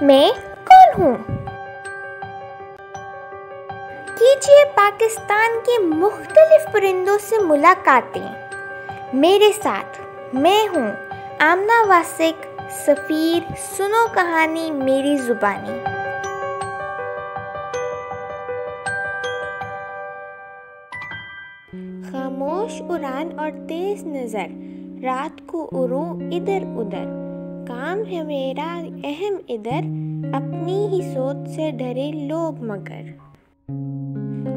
मैं कौन हूँ? कीजिए पाकिस्तान के मुख्तलिफ परिंदों से मुलाकातें मेरे साथ। मैं हूँ आमना वासिक सफ़ीर। सुनो कहानी मेरी ज़ुबानी। खामोश उड़ान और तेज नज़र, रात को उड़ूं इधर उधर। काम है मेरा अहम इधर, अपनी ही सोच से डरे लोग मगर।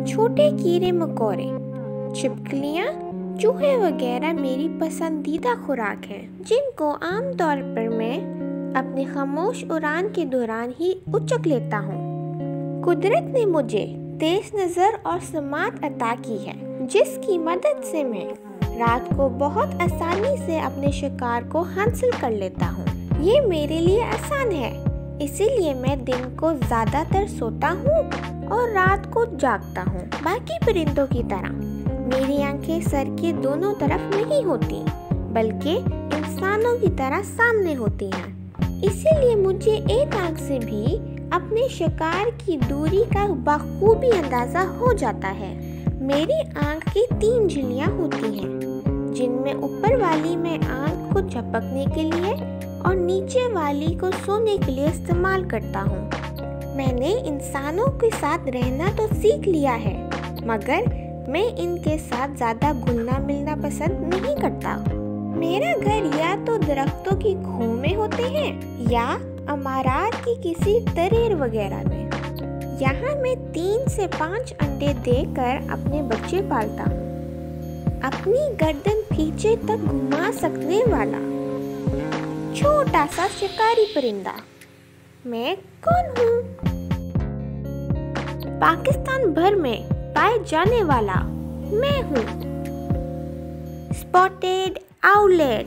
छोटे कीड़े मकोड़े, छिपकलियाँ, चूहे वगैरह मेरी पसंदीदा खुराक हैं, जिनको आमतौर पर मैं अपनी खामोश उड़ान के दौरान ही उचक लेता हूँ। कुदरत ने मुझे तेज नज़र और समात अता की है, जिसकी मदद से मैं रात को बहुत आसानी से अपने शिकार को हासिल कर लेता हूँ। ये मेरे लिए आसान है, इसीलिए मैं दिन को ज़्यादातर सोता हूँ और रात को जागता हूँ। बाकी परिंदों की तरह मेरी आंखें सर के दोनों तरफ नहीं होती, बल्कि इंसानों की तरह सामने होती हैं। इसीलिए मुझे एक आंख से भी अपने शिकार की दूरी का बखूबी अंदाज़ा हो जाता है। मेरी आंख की 3 झिल्लियाँ होती हैं, जिनमें ऊपर वाली मैं आंख को झपकने के लिए और नीचे वाली को सोने के लिए इस्तेमाल करता हूँ। मैंने इंसानों के साथ रहना तो सीख लिया है, मगर मैं इनके साथ ज़्यादा घुलना मिलना पसंद नहीं करता। मेरा घर या तो दरख्तों की घों में होते हैं या अमारात की किसी तरेर वगैरह में। यहाँ मैं 3 से 5 अंडे देकर अपने बच्चे पालता हूँ। अपनी गर्दन पीछे तक घुमा सकने वाला छोटा सा शिकारी परिंदा। मैं कौन हूँ? पाकिस्तान भर में पाए जाने वाला मैं हूँ स्पॉटेड आउलेट।